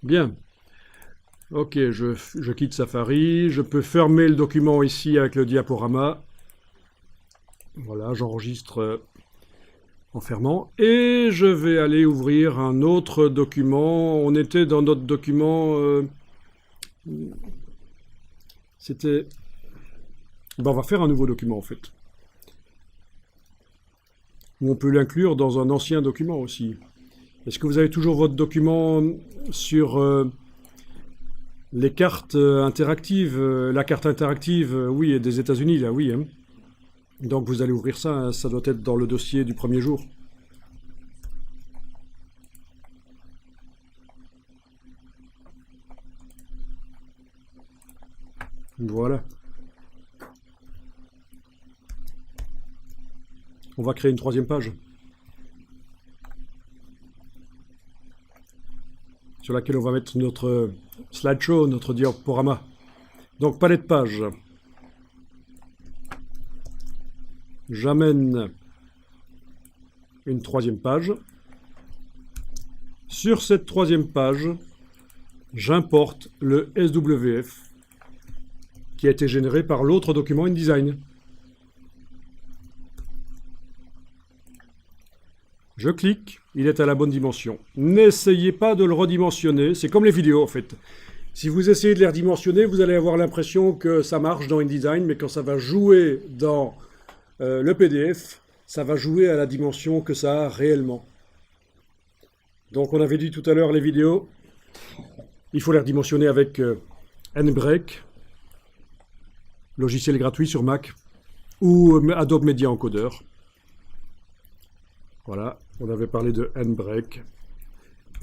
Bien. Ok, je quitte Safari. Je peux fermer le document ici avec le diaporama. Voilà, j'enregistre en fermant. Et je vais aller ouvrir un autre document. On était dans notre document. C'était. Ben, on va faire un nouveau document en fait. Ou on peut l'inclure dans un ancien document aussi. Est-ce que vous avez toujours votre document sur les cartes interactives? La carte interactive, oui, des États-Unis, là, oui, hein. Donc vous allez ouvrir ça, hein, ça doit être dans le dossier du premier jour. Voilà. On va créer une troisième page sur laquelle on va mettre notre slideshow, notre diaporama. Donc palette de page. J'amène une troisième page. Sur cette troisième page, j'importe le SWF qui a été généré par l'autre document InDesign. Je clique, il est à la bonne dimension. N'essayez pas de le redimensionner, c'est comme les vidéos en fait. Si vous essayez de les redimensionner, vous allez avoir l'impression que ça marche dans InDesign, mais quand ça va jouer dans le PDF, ça va jouer à la dimension que ça a réellement. Donc on avait dit tout à l'heure les vidéos, il faut les redimensionner avec NBreak, logiciel gratuit sur Mac, ou Adobe Media Encoder. Voilà, on avait parlé de NBreak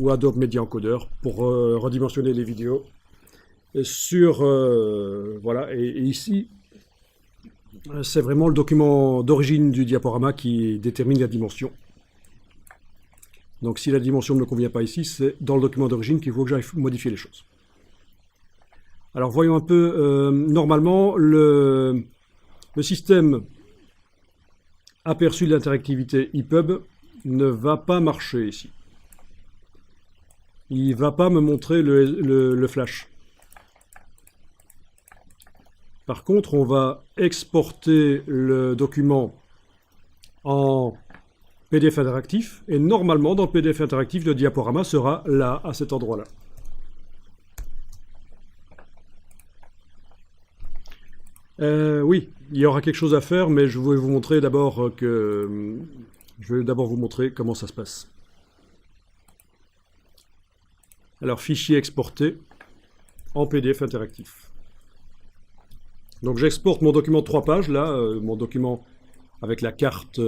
ou Adobe Media Encoder pour redimensionner les vidéos. Et voilà, et ici, c'est vraiment le document d'origine du diaporama qui détermine la dimension. Donc si la dimension ne me convient pas ici, c'est dans le document d'origine qu'il faut que j'aille modifier les choses. Alors voyons un peu, normalement, le système aperçu de l'interactivité EPUB ne va pas marcher ici. Il ne va pas me montrer le flash. Par contre, on va exporter le document en PDF interactif et normalement, dans le PDF interactif, le diaporama sera là, à cet endroit-là. Oui, il y aura quelque chose à faire, mais je vais vous montrer d'abord je vais d'abord vous montrer comment ça se passe. Alors, fichier exporté en PDF interactif. Donc j'exporte mon document de 3 pages, là, mon document avec la carte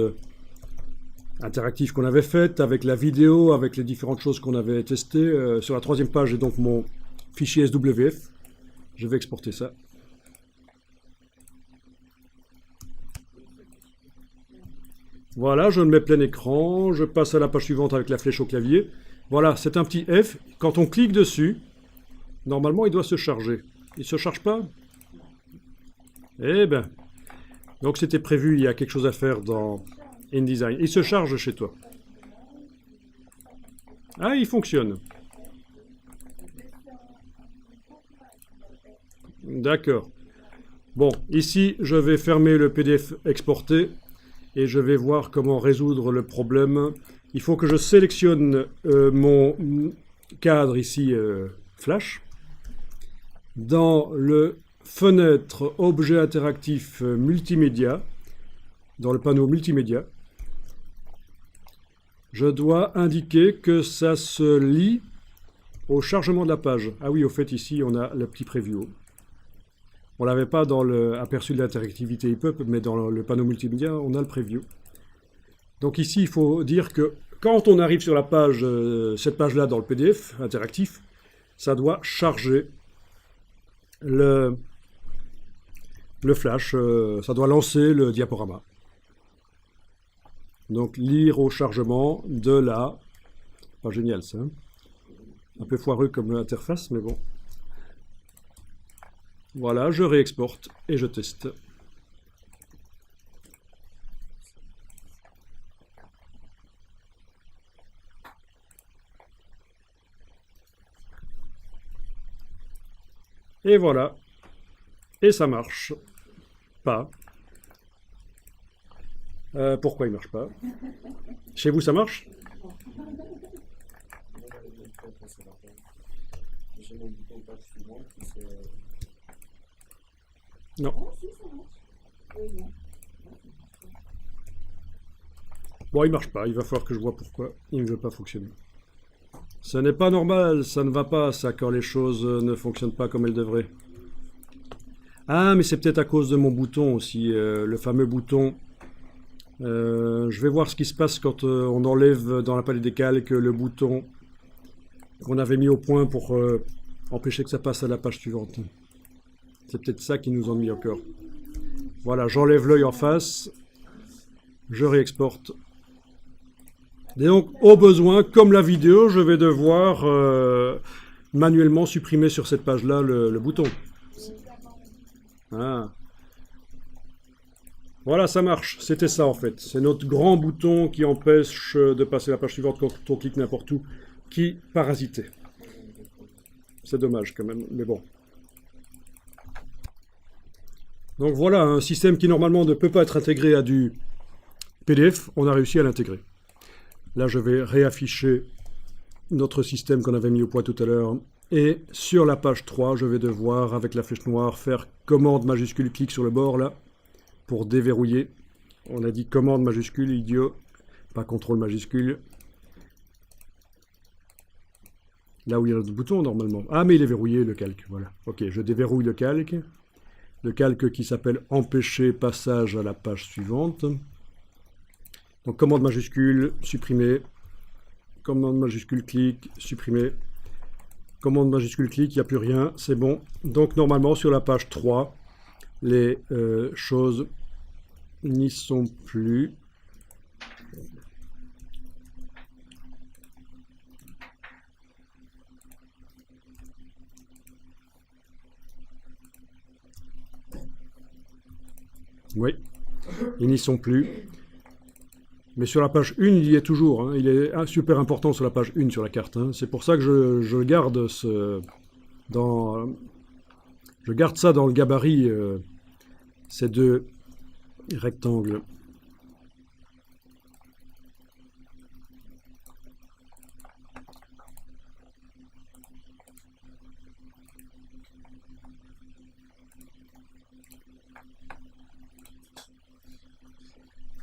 interactive qu'on avait faite, avec la vidéo, avec les différentes choses qu'on avait testées. Sur la troisième page, j'ai donc mon fichier SWF. Je vais exporter ça. Voilà, je le mets plein écran, je passe à la page suivante avec la flèche au clavier. Voilà, c'est un petit F. Quand on clique dessus, normalement, il doit se charger. Il ne se charge pas? Eh bien, donc c'était prévu, il y a quelque chose à faire dans InDesign. Il se charge chez toi. Ah, il fonctionne. D'accord. Bon, ici, je vais fermer le PDF exporté et je vais voir comment résoudre le problème. Il faut que je sélectionne mon cadre ici, Flash. Dans le fenêtre objet interactif multimédia, dans le panneau multimédia, je dois indiquer que ça se lie au chargement de la page. Ah oui, au fait, ici, on a le petit preview. On ne l'avait pas dans l'aperçu de l'interactivité EPUB, mais dans le panneau multimédia, on a le preview. Donc ici, il faut dire que quand on arrive sur la page, cette page-là dans le PDF interactif, ça doit charger le flash, ça doit lancer le diaporama. Donc lire au chargement de là. Pas génial ça. Hein, un peu foireux comme interface, mais bon. Voilà, je réexporte et je teste. Et voilà. Et ça marche pas. Pourquoi il marche pas? Chez vous, ça marche? J'ai mon bouton page suivante qui c'est. Non. Ah, si, ça marche. Oui, non. Bon, il marche pas. Il va falloir que je vois pourquoi il ne veut pas fonctionner. Ce n'est pas normal. Ça ne va pas, ça, quand les choses ne fonctionnent pas comme elles devraient. Ah, mais c'est peut-être à cause de mon bouton aussi, le fameux bouton. Je vais voir ce qui se passe quand on enlève dans la palette des calques le bouton qu'on avait mis au point pour empêcher que ça passe à la page suivante. C'est peut-être ça qui nous ennuie encore. Voilà, j'enlève l'œil en face, je réexporte. Et donc, au besoin, comme la vidéo, je vais devoir manuellement supprimer sur cette page-là le bouton. Ah. Voilà, ça marche. C'était ça en fait. C'est notre grand bouton qui empêche de passer la page suivante quand on clique n'importe où, qui parasitait. C'est dommage quand même, mais bon. Donc voilà, un système qui normalement ne peut pas être intégré à du PDF, on a réussi à l'intégrer. Là, je vais réafficher notre système qu'on avait mis au point tout à l'heure. Et sur la page 3, je vais devoir, avec la flèche noire, faire commande majuscule, clic sur le bord là, pour déverrouiller. On a dit commande majuscule, idiot, pas contrôle majuscule. Là où il y a notre bouton normalement. Ah, mais il est verrouillé le calque, voilà. Ok, je déverrouille le calque. Le calque qui s'appelle empêcher passage à la page suivante. Donc commande majuscule, supprimer. Commande majuscule, clic, supprimer. Commande majuscule, clic, il n'y a plus rien, c'est bon. Donc normalement sur la page 3, les choses n'y sont plus. Oui, ils n'y sont plus. Mais sur la page 1, il y est toujours. Hein. Il est super important sur la page 1 sur la carte. Hein. C'est pour ça que je garde je garde ça dans le gabarit, ces deux rectangles.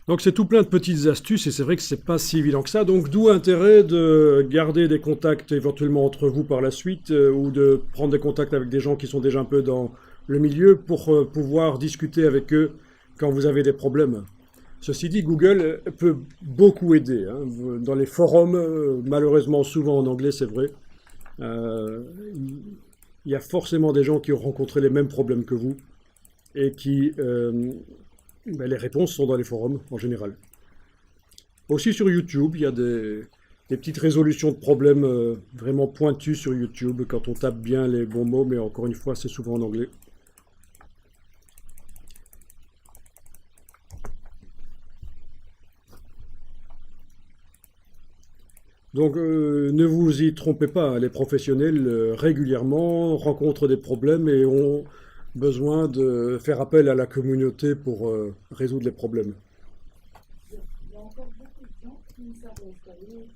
Donc c'est tout plein de petites astuces et c'est vrai que c'est pas si évident que ça. Donc d'où l'intérêt de garder des contacts éventuellement entre vous par la suite ou de prendre des contacts avec des gens qui sont déjà un peu dans le milieu pour pouvoir discuter avec eux quand vous avez des problèmes. Ceci dit, Google peut beaucoup aider. Hein. Dans les forums, malheureusement souvent en anglais, c'est vrai, il y a forcément des gens qui ont rencontré les mêmes problèmes que vous et qui... ben, les réponses sont dans les forums, en général. Aussi sur YouTube, il y a des petites résolutions de problèmes vraiment pointues sur YouTube, quand on tape bien les bons mots, mais encore une fois, c'est souvent en anglais. Donc, ne vous y trompez pas, les professionnels, régulièrement, rencontrent des problèmes et ont besoin de faire appel à la communauté pour résoudre les problèmes. Il y a encore beaucoup de gens qui ne savent installer.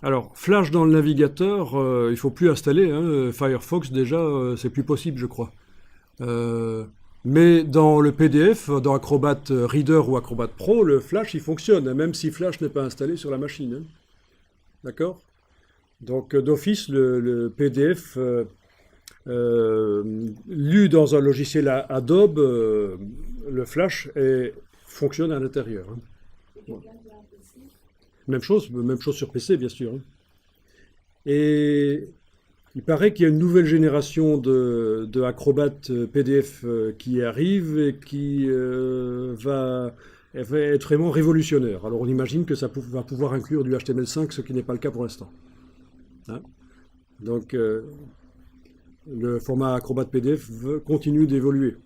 Alors, Flash dans le navigateur, il ne faut plus installer. Hein. Firefox, déjà, c'est plus possible, je crois. Mais dans le PDF, dans Acrobat Reader ou Acrobat Pro, le Flash, il fonctionne, hein, même si Flash n'est pas installé sur la machine. Hein. D'accord? Donc, d'office, le PDF... lu dans un logiciel Adobe, le Flash fonctionne à l'intérieur. Hein. Ouais. Même chose sur PC, bien sûr. Hein. Et il paraît qu'il y a une nouvelle génération de Acrobat PDF qui arrive et qui va être vraiment révolutionnaire. Alors on imagine que ça va pouvoir inclure du HTML5, ce qui n'est pas le cas pour l'instant. Hein. Donc... le format Acrobat PDF continue d'évoluer.